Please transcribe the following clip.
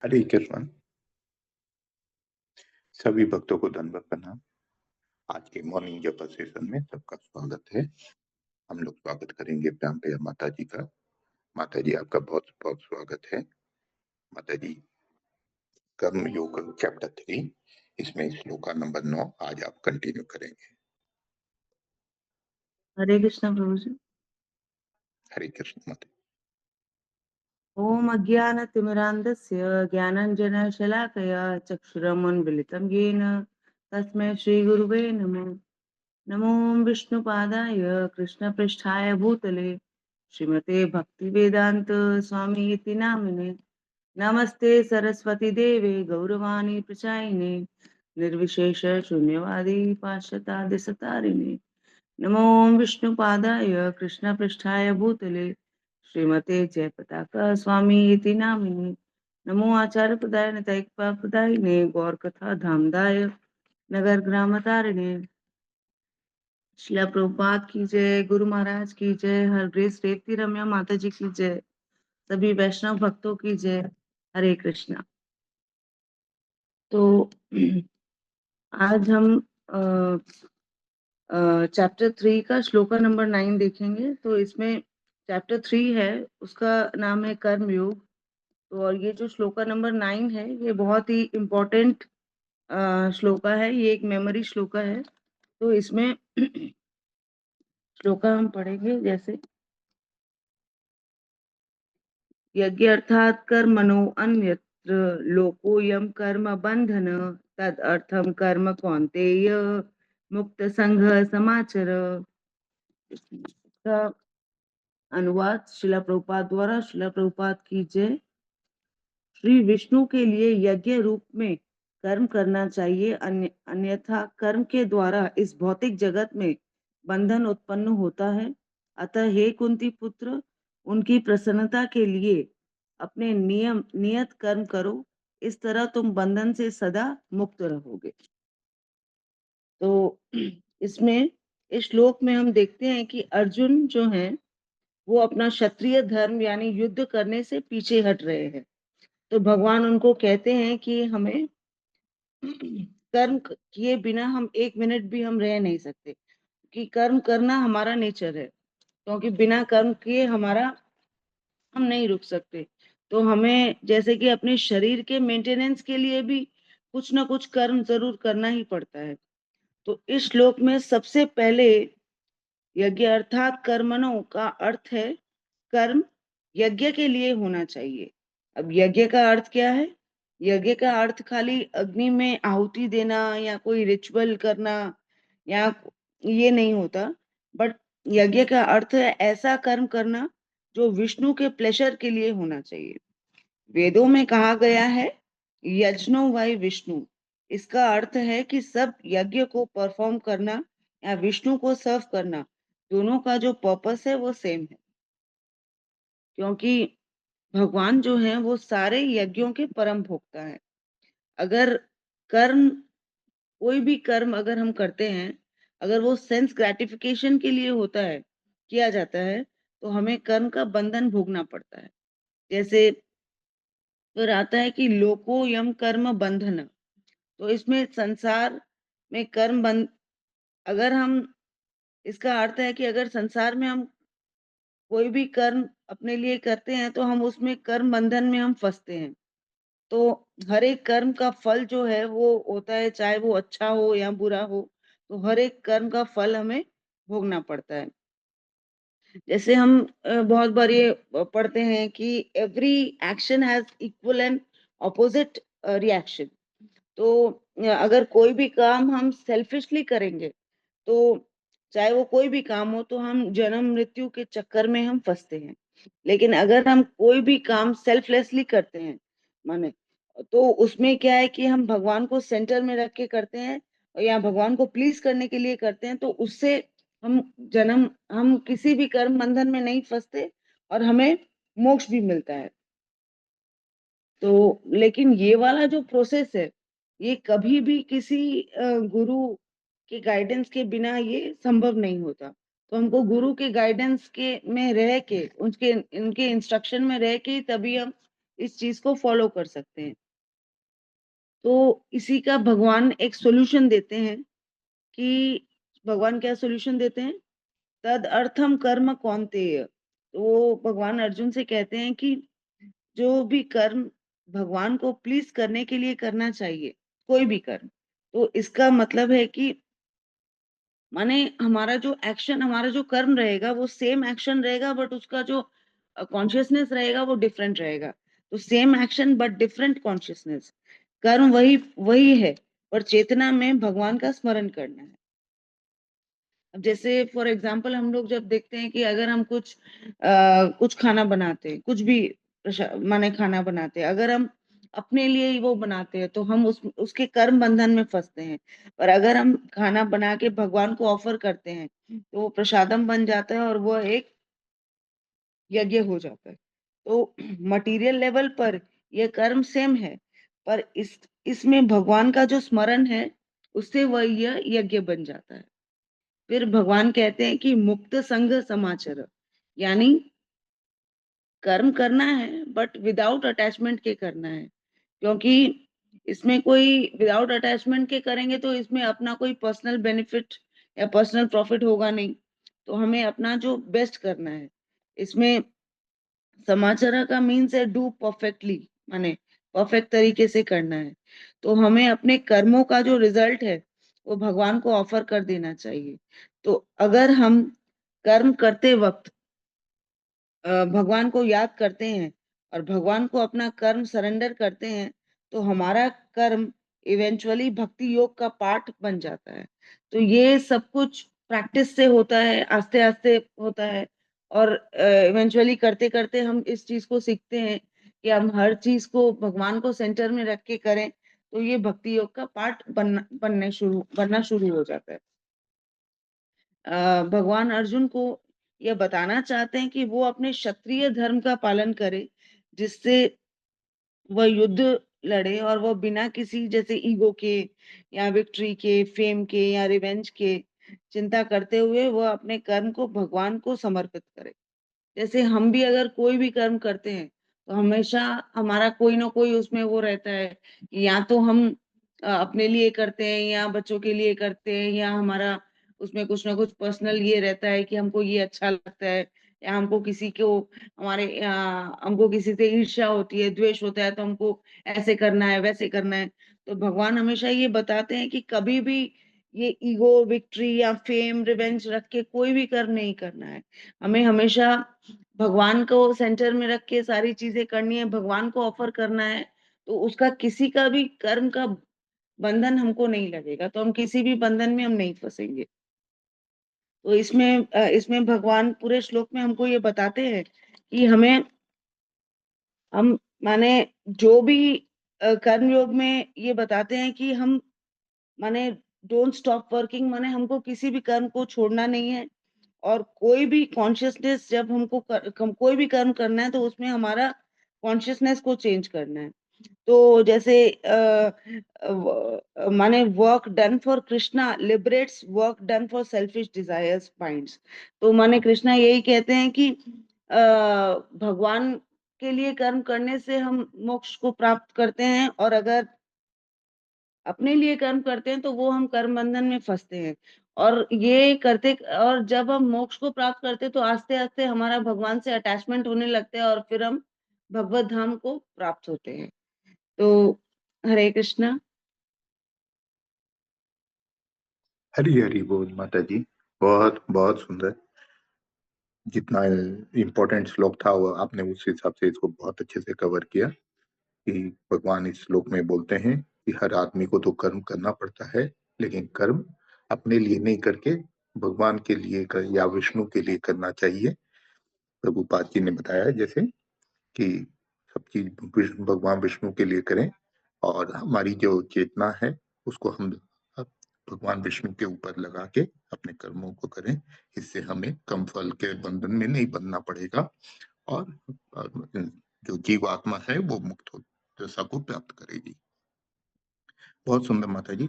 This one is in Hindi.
हरे कृष्ण। सभी भक्तों को दंडवत प्रणाम। आज के मॉर्निंग जपा सेशन में सबका स्वागत है। हम लोग स्वागत करेंगे प्यार माता जी का। माता जी आपका बहुत बहुत स्वागत है। माता जी, कर्म योग चैप्टर 3, इसमें श्लोका नंबर 9 आज आप कंटिन्यू करेंगे। हरे कृष्ण प्रभु जी। हरे कृष्ण माता। ओम अज्ञानतिमिरान्धस्य ज्ञानाञ्जनशलाकया चक्षुरुन्मिलितं येन तस्मै श्रीगुरुवे नमः। नमो विष्णुपादाय कृष्णपृष्ठाय भूतले श्रीमते भक्तिवेदान्त स्वामी इति नामिने। नमस्ते सरस्वती देवे गौरवाणी प्रचारिणे निर्विशेष शून्यवादी पाश्चात्य नमो विष्णुपादाय कृष्णपृष्ठाय भूतले श्रीमते जयपताका स्वामी इति नामिने। नमो आचार्य पदाय नैतिकपदायिने गौरकथा धामदाय नगर ग्राम तारिणे। शिला प्रभुपाद की जय, गुरु महाराज की जय, हर ग्रेस रेवती रम्या माता जी की जय, सभी वैष्णव भक्तों की जय। हरे कृष्णा। तो आज हम चैप्टर 3 का श्लोका नंबर 9 देखेंगे। तो इसमें चैप्टर 3 है, उसका नाम है कर्म योग। तो और ये जो श्लोका नंबर 9 है, ये बहुत ही इम्पोर्टेंट श्लोका है। ये एक मेमोरी श्लोका है। तो इसमें श्लोका हम पढ़ेंगे जैसे यज्ञ अर्थात कर्मणो अन्यत्र लोकोयम कर्म बंधन तद अर्थम कर्म कौन्तेय मुक्त संघ समाचर। इसका अनुवाद शिला प्रभुपाद द्वारा। शिला प्रभुपाद की जय। श्री विष्णु के लिए यज्ञ रूप में कर्म करना चाहिए, अन्यथा कर्म के द्वारा इस भौतिक जगत में बंधन उत्पन्न होता है। अतः हे कुंती पुत्र, उनकी प्रसन्नता के लिए अपने नियत कर्म करो, इस तरह तुम बंधन से सदा मुक्त रहोगे। तो इसमें इस श्लोक में हम देखते हैं कि अर्जुन जो है वो अपना क्षत्रिय धर्म यानी युद्ध करने से पीछे हट रहे हैं। तो भगवान उनको कहते हैं कि हमें कर्म किए बिना हम एक मिनट भी हम रह नहीं सकते, कि कर्म करना हमारा नेचर है, क्योंकि बिना कर्म किए हम नहीं रुक सकते। तो हमें जैसे कि अपने शरीर के मेंटेनेंस के लिए भी कुछ ना कुछ कर्म जरूर करना ही पड़ता है। तो इस श्लोक में सबसे पहले यज्ञ अर्थात कर्मणों का अर्थ है कर्म यज्ञ के लिए होना चाहिए। अब यज्ञ का अर्थ क्या है? यज्ञ का अर्थ खाली अग्नि में आहुति देना या कोई रिचुअल करना या ये नहीं होता, बट यज्ञ का अर्थ है ऐसा कर्म करना जो विष्णु के प्लेजर के लिए होना चाहिए। वेदों में कहा गया है यज्ञो वाई विष्णु। इसका अर्थ है कि सब यज्ञ को परफॉर्म करना या विष्णु को सर्व करना, दोनों का जो पर्पस है वो सेम है। क्योंकि भगवान जो है वो सारे यज्ञों के परम भोक्ता है। अगर कर्म, कोई भी कर्म अगर हम करते हैं, अगर वो सेंस ग्रेटिफिकेशन के लिए होता है, किया जाता है, तो हमें कर्म का बंधन भोगना पड़ता है। जैसे फिर आता है कि लोको यम कर्म बंधन। तो इसमें संसार में कर्म बंध, अगर हम, इसका अर्थ है कि अगर संसार में हम कोई भी कर्म अपने लिए करते हैं तो हम उसमें कर्म बंधन में हम फंसते हैं। तो हर एक कर्म का फल जो है वो होता है, चाहे वो अच्छा हो या बुरा हो, तो हर एक कर्म का फल हमें भोगना पड़ता है। जैसे हम बहुत बार ये पढ़ते हैं कि every action has equal and opposite reaction. तो अगर कोई भी काम हम सेल्फिशली करेंगे, तो चाहे वो कोई भी काम हो, तो हम जन्म मृत्यु के चक्कर में हम फंसते हैं। लेकिन अगर हम कोई भी काम सेल्फलेसली करते हैं, माने, तो उसमें क्या है कि हम भगवान को सेंटर में रख के करते हैं या भगवान को प्लीज करने के लिए करते हैं, तो उससे हम हम किसी भी कर्म बंधन में नहीं फंसते और हमें मोक्ष भी मिलता है। तो लेकिन ये वाला जो प्रोसेस है, ये कभी भी किसी गुरु के गाइडेंस के बिना ये संभव नहीं होता। तो हमको गुरु के गाइडेंस के में रह के, उनके इनके इंस्ट्रक्शन में रह के तभी हम इस चीज को फॉलो कर सकते हैं। तो इसी का भगवान एक सॉल्यूशन देते हैं कि भगवान क्या सॉल्यूशन देते हैं? तद अर्थम कर्म कौन्तेय। तो वो भगवान अर्जुन से कहते हैं कि जो भी कर्म भगवान को प्लीज करने के लिए करना चाहिए, कोई भी कर्म, तो इसका मतलब है कि माने हमारा जो एक्शन, हमारा जो कर्म रहेगा वो सेम एक्शन रहेगा, बट उसका जो कॉन्शियसनेस रहेगा वो डिफरेंट रहेगा। तो same action but different consciousness. कर्म वही वही है, पर चेतना में भगवान का स्मरण करना है। अब जैसे फॉर एग्जाम्पल हम लोग जब देखते हैं कि अगर हम कुछ खाना बनाते हैं, कुछ भी माने खाना बनाते हैं, अगर हम अपने लिए ही वो बनाते हैं तो हम उसके कर्म बंधन में फंसते हैं। पर अगर हम खाना बना के भगवान को ऑफर करते हैं तो वो प्रसादम बन जाता है और वो एक यज्ञ हो जाता है। तो मटेरियल लेवल पर ये कर्म सेम है, पर इसमें भगवान का जो स्मरण है उससे वह यह यज्ञ बन जाता है। फिर भगवान कहते हैं कि मुक्त संग समाचर, यानी कर्म करना है बट विदाउट अटैचमेंट के करना है। क्योंकि इसमें कोई विदाउट अटैचमेंट के करेंगे तो इसमें अपना कोई पर्सनल बेनिफिट या पर्सनल प्रॉफिट होगा नहीं। तो हमें अपना जो बेस्ट करना है। इसमें समाचार का मीन्स है डू परफेक्टली, माने परफेक्ट तरीके से करना है। तो हमें अपने कर्मों का जो रिजल्ट है वो भगवान को ऑफर कर देना चाहिए। तो अगर हम कर्म करते वक्त भगवान को याद करते हैं और भगवान को अपना कर्म सरेंडर करते हैं तो हमारा कर्म इवेंचुअली भक्ति योग का पार्ट बन जाता है। तो ये सब कुछ प्रैक्टिस से होता है, आस्ते आस्ते होता है। और इवेंचुअली करते करते हम इस चीज को सीखते हैं कि हम हर चीज को भगवान को सेंटर में रख के करें, तो ये भक्ति योग का पार्ट बनना शुरू हो जाता है। भगवान अर्जुन को यह बताना चाहते हैं कि वो अपने क्षत्रिय धर्म का पालन करे, जिससे वह युद्ध लड़े और वह बिना किसी जैसे ईगो के या विक्ट्री के, फेम के या रिवेंज के चिंता करते हुए वह अपने कर्म को भगवान को समर्पित करे। जैसे हम भी अगर कोई भी कर्म करते हैं तो हमेशा हमारा कोई ना कोई उसमें वो रहता है कि या तो हम अपने लिए करते हैं या बच्चों के लिए करते हैं, या हमारा उसमें कुछ ना कुछ पर्सनल ये रहता है कि हमको ये अच्छा लगता है, या हमको किसी को हमको किसी से ईर्ष्या होती है, द्वेष होता है, तो हमको ऐसे करना है वैसे करना है। तो भगवान हमेशा ये बताते हैं कि कभी भी ये ईगो, विक्ट्री या फेम, रिवेंज रख के कोई भी कर्म नहीं करना है। हमें हमेशा भगवान को सेंटर में रख के सारी चीजें करनी है, भगवान को ऑफर करना है। तो उसका किसी का भी कर्म का बंधन हमको नहीं लगेगा, तो हम किसी भी बंधन में हम नहीं फंसेंगे। तो इसमें भगवान पूरे श्लोक में हमको ये बताते हैं कि हम माने जो भी कर्म योग में ये बताते हैं कि हम माने डोंट स्टॉप वर्किंग, माने हमको किसी भी कर्म को छोड़ना नहीं है। और कोई भी कॉन्शियसनेस जब कोई भी कर्म करना है तो उसमें हमारा कॉन्शियसनेस को चेंज करना है। तो जैसे माने work done for Krishna liberates, work done for selfish desires binds. तो माने कृष्णा यही कहते हैं कि भगवान के लिए कर्म करने से हम मोक्ष को प्राप्त करते हैं, और अगर अपने लिए कर्म करते हैं तो वो हम कर्म बंधन में फंसते हैं। और ये करते, और जब हम मोक्ष को प्राप्त करते हैं तो आस्ते आस्ते हमारा भगवान से अटैचमेंट होने लगता है और फिर हम भगवत धाम को प्राप्त होते हैं। तो हरे कृष्णा। हरी हरी बोल माता जी। बहुत बहुत सुंदर। जितना इम्पोर्टेंट श्लोक था वो आपने उस हिसाब से इसको बहुत अच्छे से कवर किया। कि भगवान इस श्लोक में बोलते हैं कि हर आदमी को तो कर्म करना पड़ता है, लेकिन कर्म अपने लिए नहीं करके भगवान के लिए या विष्णु के लिए करना चाहिए। प्रभुपाद जी ने बताया जैसे कि सब चीज भगवान विष्णु के लिए करें, और हमारी जो चेतना है उसको हम भगवान विष्णु के ऊपर लगा के अपने कर्मों को करें। इससे हमें कम फल के बंधन में नहीं बंधना पड़ेगा, और जो जीवात्मा है वो मुक्त हो दशा को प्राप्त करेगी। बहुत सुंदर माता जी।